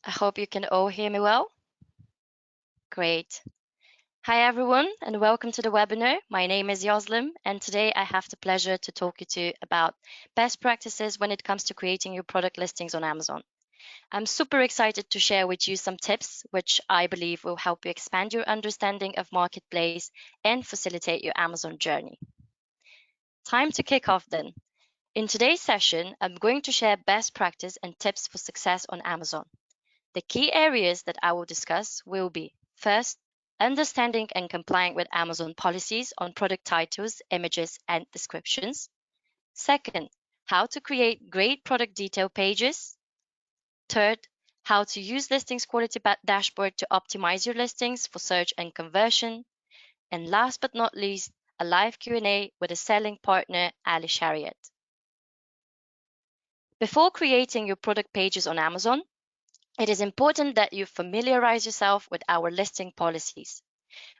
I hope you can all hear me well. Great. Hi everyone and welcome to the webinar. My name is Yoslim and today I have the pleasure to talk you to about best practices when it comes to creating your product listings on Amazon. I'm super excited to share with you some tips which I believe will help you expand your understanding of marketplace and facilitate your Amazon journey. Time to kick off then. In today's session, I'm going to share best practice and tips for success on Amazon. The key areas that I will discuss will be, first, understanding and complying with Amazon policies on product titles, images, and descriptions. Second, how to create great product detail pages. Third, how to use listings quality dashboard to optimize your listings for search and conversion. And last but not least, a live Q&A with a selling partner, Ali Shariat. Before creating your product pages on Amazon, it is important that you familiarize yourself with our listing policies.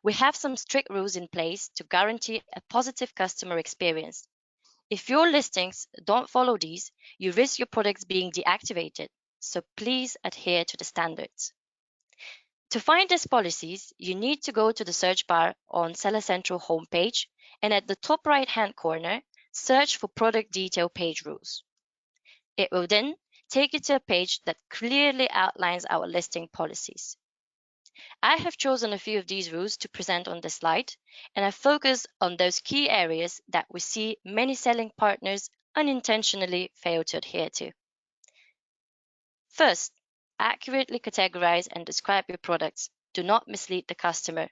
We have some strict rules in place to guarantee a positive customer experience. If your listings don't follow these, you risk your products being deactivated, so please adhere to the standards. To find these policies, you need to go to the search bar on Seller Central homepage and at the top right-hand corner, search for product detail page rules. It will then take you to a page that clearly outlines our listing policies. I have chosen a few of these rules to present on this slide, and I focus on those key areas that we see many selling partners unintentionally fail to adhere to. First, accurately categorize and describe your products. Do not mislead the customer.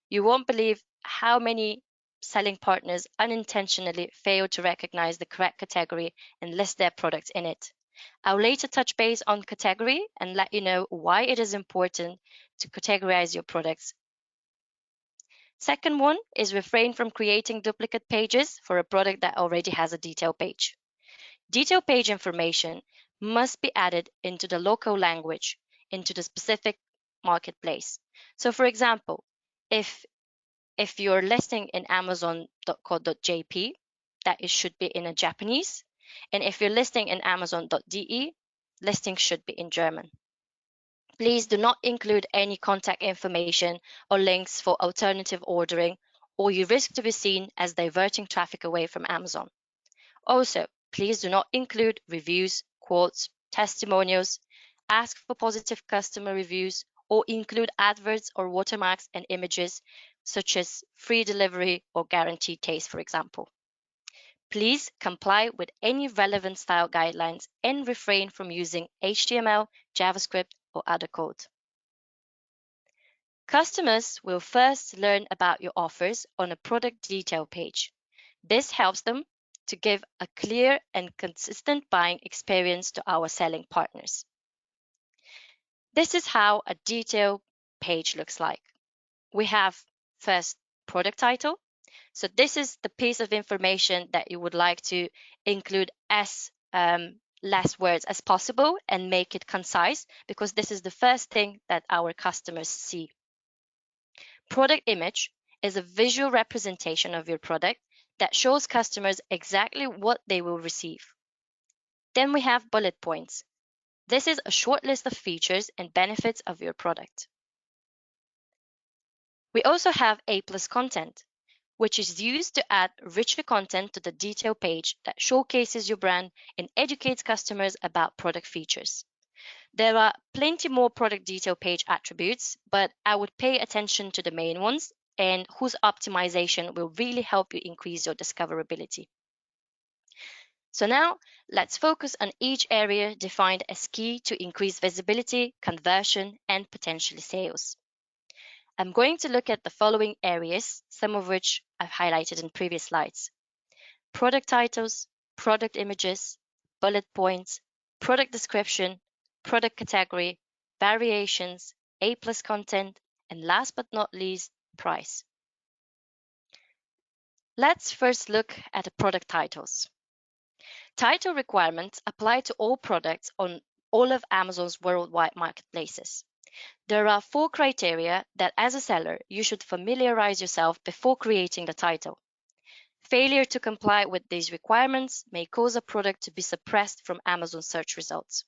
You won't believe how many selling partners unintentionally fail to recognize the correct category and list their products in it. I'll later touch base on category and let you know why it is important to categorize your products. Second one is refrain from creating duplicate pages for a product that already has a detail page. Detail page information must be added into the local language, into the specific marketplace. So for example, if you're listing in amazon.co.jp, that should be in a Japanese. And if you're listing in amazon.de, listing should be in German. Please do not include any contact information or links for alternative ordering, or you risk to be seen as diverting traffic away from Amazon. Also, please do not include reviews, quotes, testimonials, ask for positive customer reviews, or include adverts or watermarks and images such as free delivery or guaranteed taste, for example. Please comply with any relevant style guidelines and refrain from using HTML, JavaScript, or other code. Customers will first learn about your offers on a product detail page. This helps them to give a clear and consistent buying experience to our selling partners. This is how a detail page looks like. We have first product title. So this is the piece of information that you would like to include as less words as possible and make it concise, because this is the first thing that our customers see. Product image is a visual representation of your product that shows customers exactly what they will receive. Then we have bullet points. This is a short list of features and benefits of your product. We also have A+ content, which is used to add richer content to the detail page that showcases your brand and educates customers about product features. There are plenty more product detail page attributes, but I would pay attention to the main ones and whose optimization will really help you increase your discoverability. So now let's focus on each area defined as key to increase visibility, conversion, and potentially sales. I'm going to look at the following areas, some of which I've highlighted in previous slides: product titles, product images, bullet points, product description, product category, variations, A+ content, and last but not least, price. Let's first look at the product titles. Title requirements apply to all products on all of Amazon's worldwide marketplaces. There are 4 criteria that as a seller, you should familiarize yourself before creating the title. Failure to comply with these requirements may cause a product to be suppressed from Amazon search results.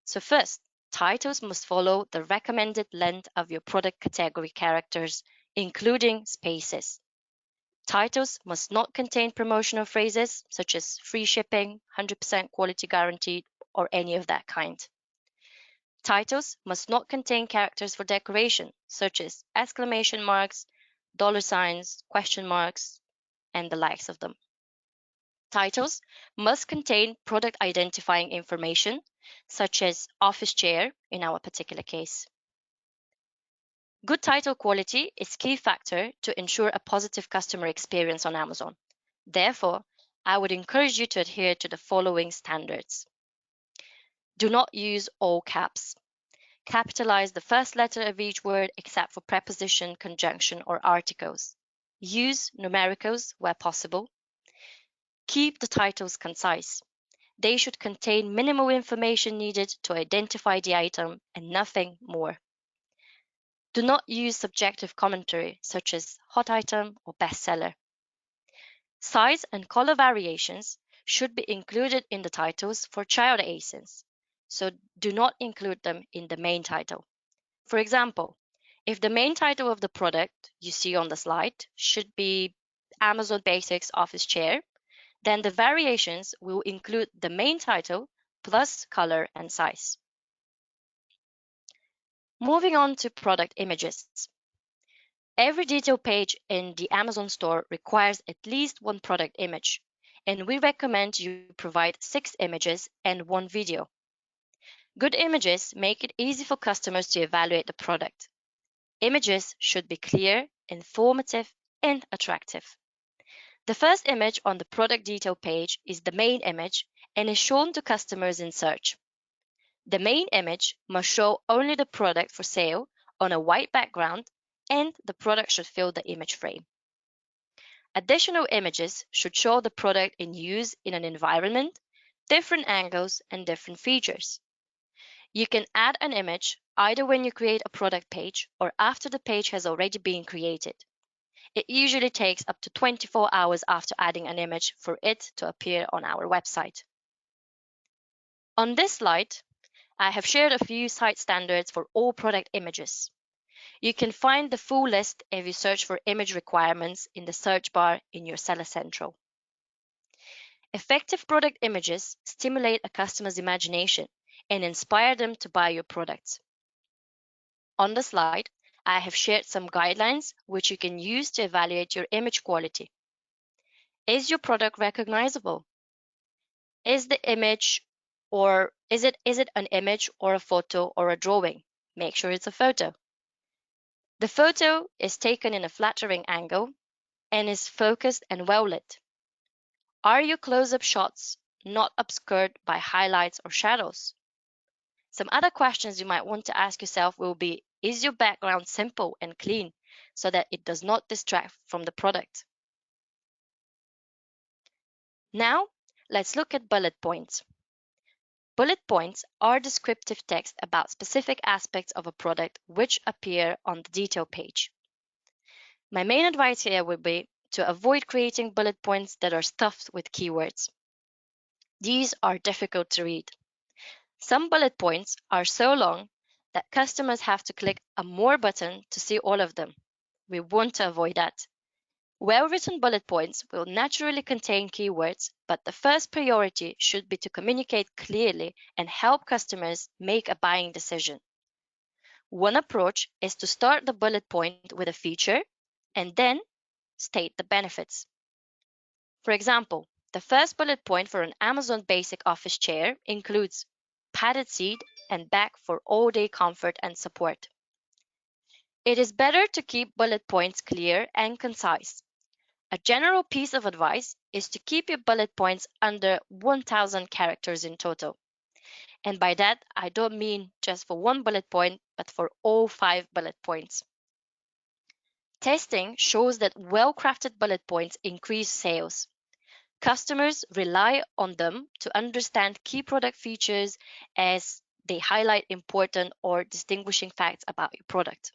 So first, Titles must follow the recommended length of your product category characters, including spaces. Titles must not contain promotional phrases such as free shipping, 100% quality guaranteed, or any of that kind. Titles must not contain characters for decoration, such as exclamation marks, dollar signs, question marks, and the likes of them. Titles must contain product identifying information, such as office chair in our particular case. Good title quality is key factor to ensure a positive customer experience on Amazon. Therefore, I would encourage you to adhere to the following standards. Do not use all caps. Capitalize the first letter of each word except for preposition, conjunction, or articles. Use numericals where possible. Keep the titles concise. They should contain minimal information needed to identify the item and nothing more. Do not use subjective commentary such as hot item or bestseller. Size and color variations should be included in the titles for child ASINs, so do not include them in the main title. For example, if the main title of the product you see on the slide should be Amazon Basics Office Chair, then the variations will include the main title plus color and size. Moving on to product images. Every detail page in the Amazon store requires at least one product image, and we recommend you provide 6 images and 1 video. Good images make it easy for customers to evaluate the product. Images should be clear, informative, and attractive. The first image on the product detail page is the main image and is shown to customers in search. The main image must show only the product for sale on a white background, and the product should fill the image frame. Additional images should show the product in use in an environment, different angles, and different features. You can add an image either when you create a product page or after the page has already been created. It usually takes up to 24 hours after adding an image for it to appear on our website. On this slide, I have shared a few site standards for all product images. You can find the full list if you search for image requirements in the search bar in your Seller Central. Effective product images stimulate a customer's imagination and inspire them to buy your products. On the slide, I have shared some guidelines which you can use to evaluate your image quality. Is your product recognizable? Is the image or is it an image or a photo or a drawing? Make sure it's a photo. The photo is taken in a flattering angle and is focused and well lit. Are your close-up shots not obscured by highlights or shadows? Some other questions you might want to ask yourself will be, is your background simple and clean so that it does not distract from the product? Now, let's look at bullet points. Bullet points are descriptive text about specific aspects of a product which appear on the detail page. My main advice here would be to avoid creating bullet points that are stuffed with keywords. These are difficult to read. Some bullet points are so long that customers have to click a More button to see all of them. We want to avoid that. Well-written bullet points will naturally contain keywords, but the first priority should be to communicate clearly and help customers make a buying decision. One approach is to start the bullet point with a feature and then state the benefits. For example, the first bullet point for an Amazon Basic office chair includes padded seat and back for all-day comfort and support. It is better to keep bullet points clear and concise. A general piece of advice is to keep your bullet points under 1,000 characters in total. And by that, I don't mean just for one bullet point, but for all 5 bullet points. Testing shows that well-crafted bullet points increase sales. Customers rely on them to understand key product features as they highlight important or distinguishing facts about your product.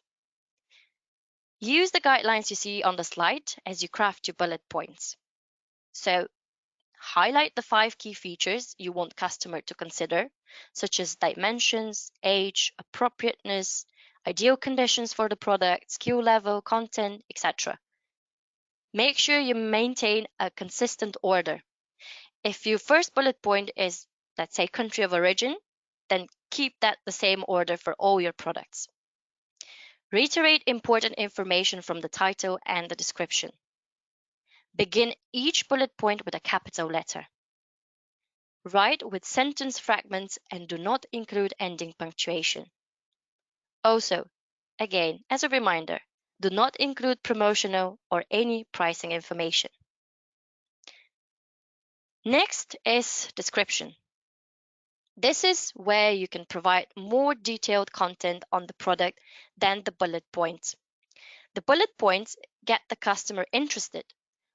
Use the guidelines you see on the slide as you craft your bullet points. So, highlight the 5 key features you want customer to consider, such as dimensions, age, appropriateness, ideal conditions for the product, skill level, content, etc. Make sure you maintain a consistent order. If your first bullet point is, let's say, country of origin, then keep that the same order for all your products. Reiterate important information from the title and the description. Begin each bullet point with a capital letter. Write with sentence fragments and do not include ending punctuation. Also, again, as a reminder, do not include promotional or any pricing information. Next is description. This is where you can provide more detailed content on the product than the bullet points. The bullet points get the customer interested,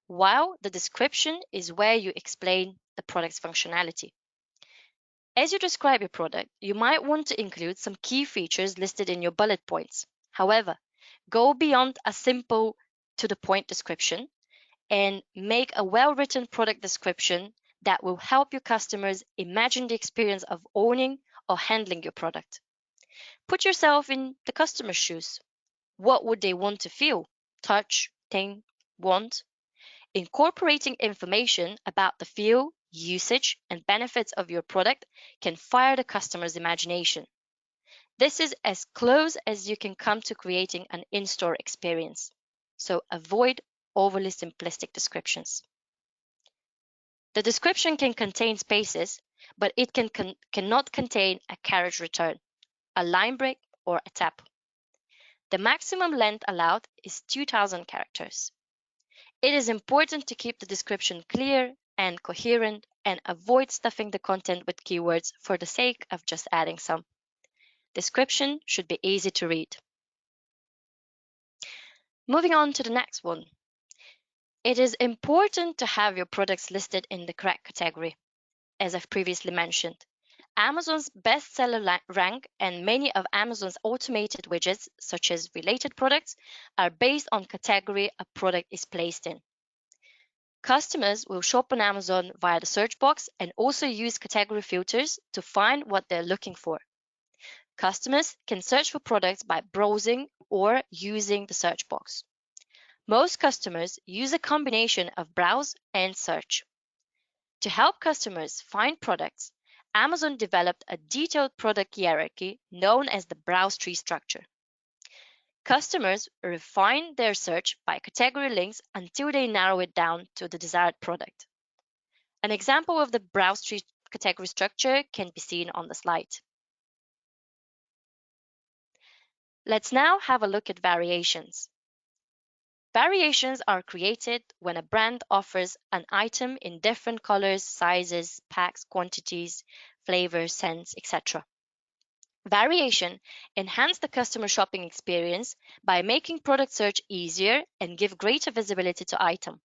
while the description is where you explain the product's functionality. As you describe your product, you might want to include some key features listed in your bullet points. However, go beyond a simple to-the-point description and make a well-written product description that will help your customers imagine the experience of owning or handling your product. Put yourself in the customer's shoes. What would they want to feel, touch, think, want? Incorporating information about the feel, usage, and benefits of your product can fire the customer's imagination. This is as close as you can come to creating an in-store experience. So avoid overly simplistic descriptions. The description can contain spaces, but it cannot contain a carriage return, a line break, or a tap. The maximum length allowed is 2,000 characters. It is important to keep the description clear and coherent and avoid stuffing the content with keywords for the sake of just adding some. Description should be easy to read. Moving on to the next one. It is important to have your products listed in the correct category. As I've previously mentioned, Amazon's bestseller rank and many of Amazon's automated widgets, such as related products, are based on category a product is placed in. Customers will shop on Amazon via the search box and also use category filters to find what they're looking for. Customers can search for products by browsing or using the search box. Most customers use a combination of browse and search. To help customers find products, Amazon developed a detailed product hierarchy known as the browse tree structure. Customers refine their search by category links until they narrow it down to the desired product. An example of the browse tree category structure can be seen on the slide. Let's now have a look at variations. Variations are created when a brand offers an item in different colors, sizes, packs, quantities, flavors, scents, etc. Variation enhance the customer shopping experience by making product search easier and give greater visibility to item.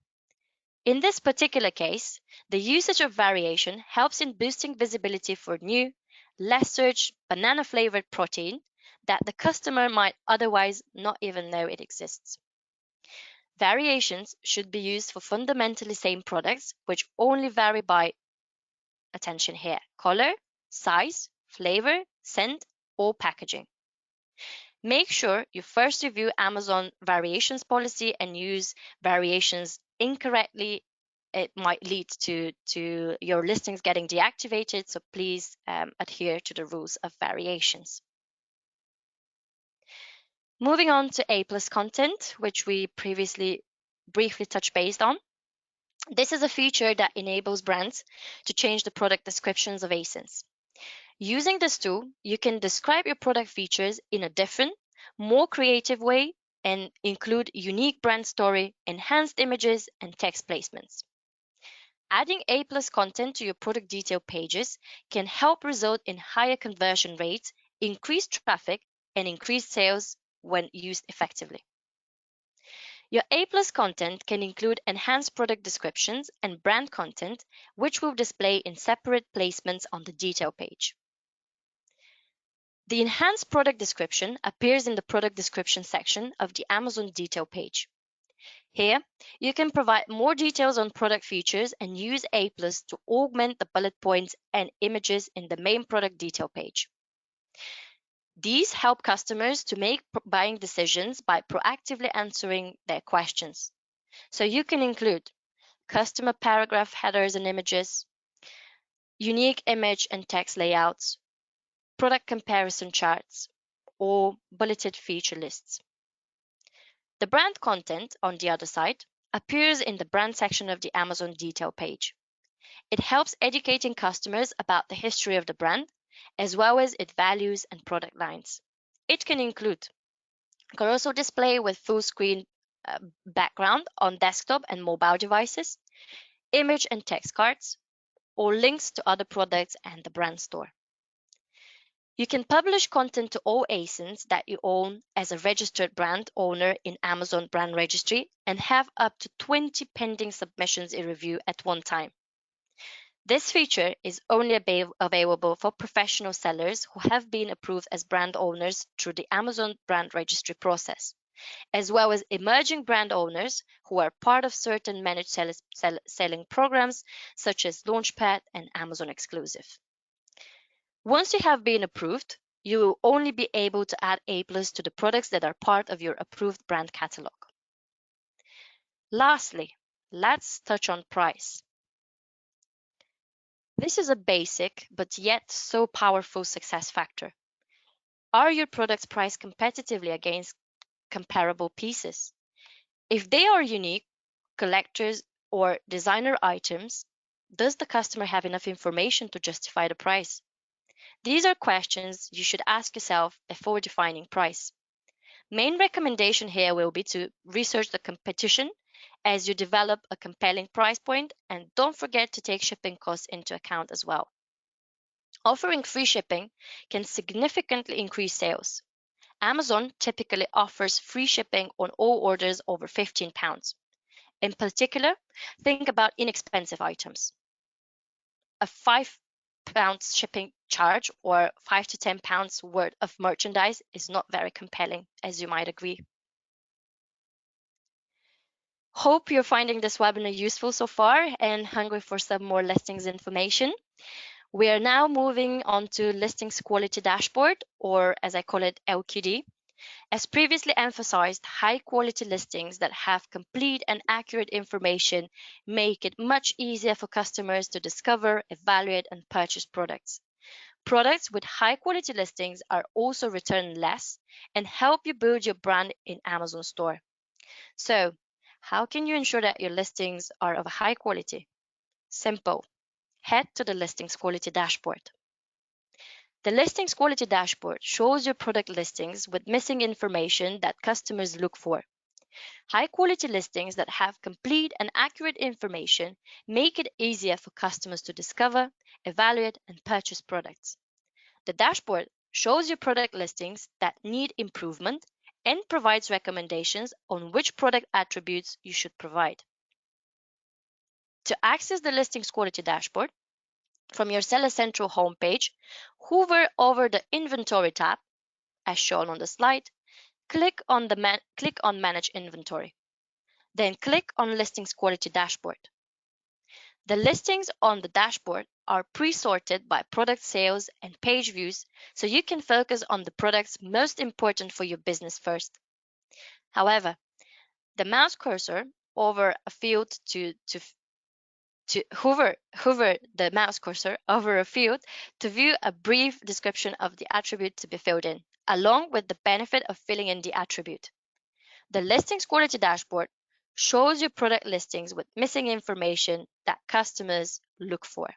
In this particular case, the usage of variation helps in boosting visibility for new, less searched banana-flavored protein that the customer might otherwise not even know it exists. Variations should be used for fundamentally same products, which only vary by, attention here, color, size, flavor, scent, or packaging. Make sure you first review Amazon variations policy and use variations incorrectly. It might lead to your listings getting deactivated, so please adhere to the rules of variations. Moving on to A+ content, which we previously briefly touched base on. This is a feature that enables brands to change the product descriptions of ASINs. Using this tool, you can describe your product features in a different, more creative way and include unique brand story, enhanced images, and text placements. Adding A+ content to your product detail pages can help result in higher conversion rates, increased traffic, and increased sales when used effectively. Your A+ content can include enhanced product descriptions and brand content, which will display in separate placements on the detail page. The enhanced product description appears in the product description section of the Amazon detail page. Here, you can provide more details on product features and use A+ to augment the bullet points and images in the main product detail page. These help customers to make buying decisions by proactively answering their questions. So you can include customer paragraph headers and images, unique image and text layouts, product comparison charts, or bulleted feature lists. The brand content, on the other side, appears in the brand section of the Amazon detail page. It helps educating customers about the history of the brand, as well as its values and product lines. It can also display with full screen background on desktop and mobile devices, image and text cards, or links to other products and the brand store. You can publish content to all ASINs that you own as a registered brand owner in Amazon Brand Registry and have up to 20 pending submissions in review at one time. This feature is only available for professional sellers who have been approved as brand owners through the Amazon Brand Registry process, as well as emerging brand owners who are part of certain managed selling programs such as Launchpad and Amazon Exclusive. Once you have been approved, you will only be able to add A+ to the products that are part of your approved brand catalog. Lastly, let's touch on price. This is a basic but yet so powerful success factor. Are your products priced competitively against comparable pieces? If they are unique, collectors, or designer items, does the customer have enough information to justify the price? These are questions you should ask yourself before defining price. Main recommendation here will be to research the competition as you develop a compelling price point, and don't forget to take shipping costs into account as well. Offering free shipping can significantly increase sales. Amazon typically offers free shipping on all orders over £15. In particular, think about inexpensive items. A £5 shipping charge or £5 to £10 worth of merchandise is not very compelling, as you might agree. Hope you're finding this webinar useful so far and hungry for some more listings information. We are now moving on to Listings Quality Dashboard, or as I call it, LQD. As previously emphasized, high-quality listings that have complete and accurate information make it much easier for customers to discover, evaluate, and purchase products. Products with high-quality listings are also returned less and help you build your brand in Amazon store. So, how can you ensure that your listings are of high quality? Simple. Head to the Listings Quality Dashboard. The Listings Quality Dashboard shows your product listings with missing information that customers look for. High-quality listings that have complete and accurate information make it easier for customers to discover, evaluate, and purchase products. The dashboard shows your product listings that need improvement and provides recommendations on which product attributes you should provide. To access the Listings Quality Dashboard, from your Seller Central homepage, hover over the Inventory tab, as shown on the slide, click on Manage Inventory. Then click on Listings Quality Dashboard. The listings on the dashboard are pre-sorted by product sales and page views, so you can focus on the products most important for your business first. However, the mouse cursor over a field to hover the mouse cursor over a field to view a brief description of the attribute to be filled in, along with the benefit of filling in the attribute. The Listings Quality Dashboard shows you product listings with missing information that customers look for.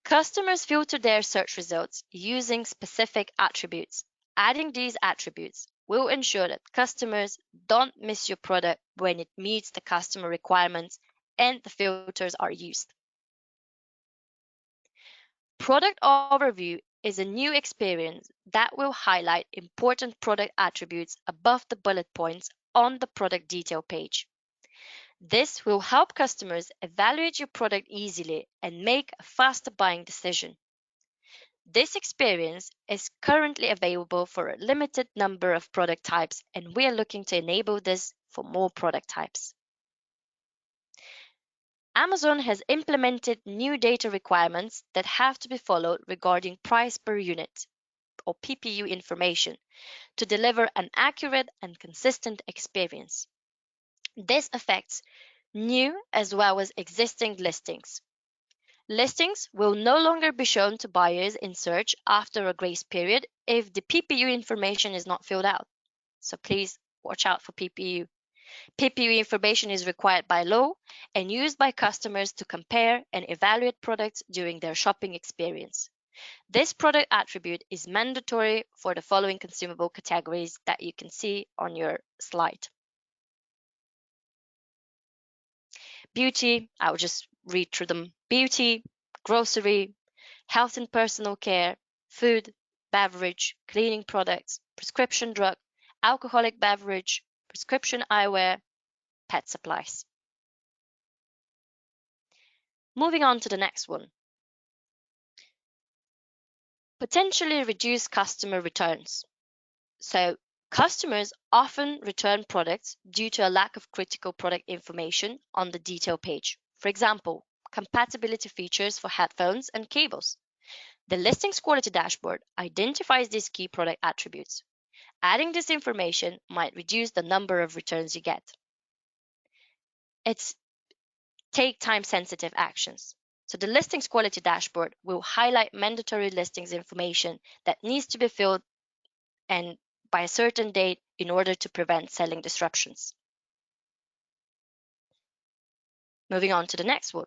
Customers filter their search results using specific attributes. Adding these attributes will ensure that customers don't miss your product when it meets the customer requirements and the filters are used. Product Overview is a new experience that will highlight important product attributes above the bullet points on the product detail page. This will help customers evaluate your product easily and make a faster buying decision. This experience is currently available for a limited number of product types, and we are looking to enable this for more product types. Amazon has implemented new data requirements that have to be followed regarding price per unit, or PPU information, to deliver an accurate and consistent experience. This affects new as well as existing listings. Listings will no longer be shown to buyers in search after a grace period if the PPU information is not filled out. So please watch out for PPU. PPU information is required by law and used by customers to compare and evaluate products during their shopping experience. This product attribute is mandatory for the following consumable categories that you can see on your slide. Beauty, I'll just read through them. Beauty, grocery, health and personal care, food, beverage, cleaning products, prescription drug, alcoholic beverage, prescription eyewear, pet supplies. Moving on to the next one. Potentially reduce customer returns. So, customers often return products due to a lack of critical product information on the detail page. For example, compatibility features for headphones and cables. The listings quality dashboard identifies these key product attributes. Adding this information might reduce the number of returns you get. It's take time sensitive actions. So the listings quality dashboard will highlight mandatory listings information that needs to be filled and by a certain date in order to prevent selling disruptions. Moving on to the next one.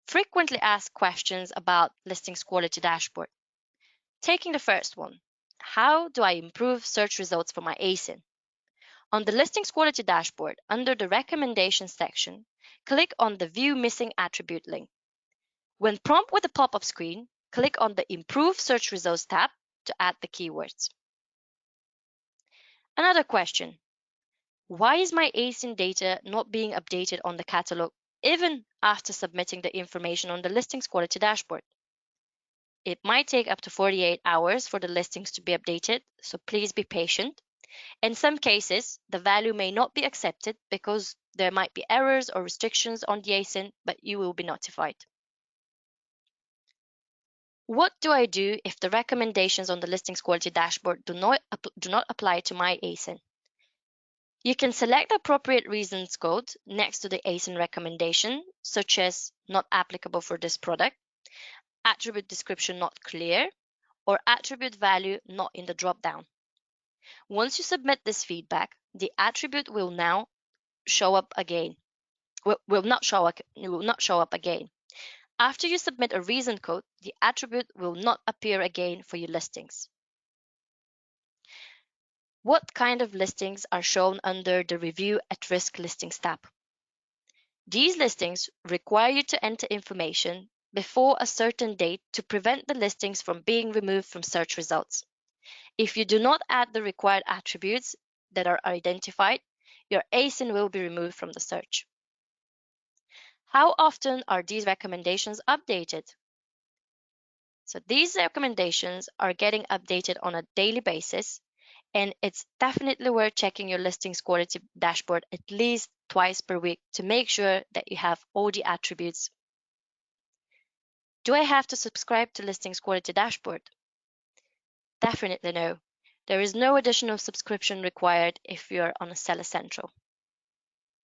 Frequently asked questions about listings quality dashboard. Taking the first one, how do I improve search results for my ASIN? On the listings quality dashboard, under the recommendations section, click on the View Missing Attribute link. When prompted with a pop-up screen, click on the Improve Search Results tab to add the keywords. Another question. Why is my ASIN data not being updated on the catalog even after submitting the information on the listings quality dashboard? It might take up to 48 hours for the listings to be updated, so please be patient. In some cases, the value may not be accepted because there might be errors or restrictions on the ASIN, but you will be notified. What do I do if the recommendations on the listings quality dashboard do not apply to my ASIN? You can select the appropriate reasons code next to the ASIN recommendation, such as not applicable for this product, attribute description not clear, or attribute value not in the dropdown. Once you submit this feedback, the attribute will now show up again. Will not show up again. After you submit a reason code, the attribute will not appear again for your listings. What kind of listings are shown under the Review at Risk Listings tab? These listings require you to enter information before a certain date to prevent the listings from being removed from search results. If you do not add the required attributes that are identified, your ASIN will be removed from the search. How often are these recommendations updated? So these recommendations are getting updated on a daily basis, and it's definitely worth checking your listings quality dashboard at least twice per week to make sure that you have all the attributes. Do I have to subscribe to listings quality dashboard? Definitely no. There is no additional subscription required if you're on a Seller Central.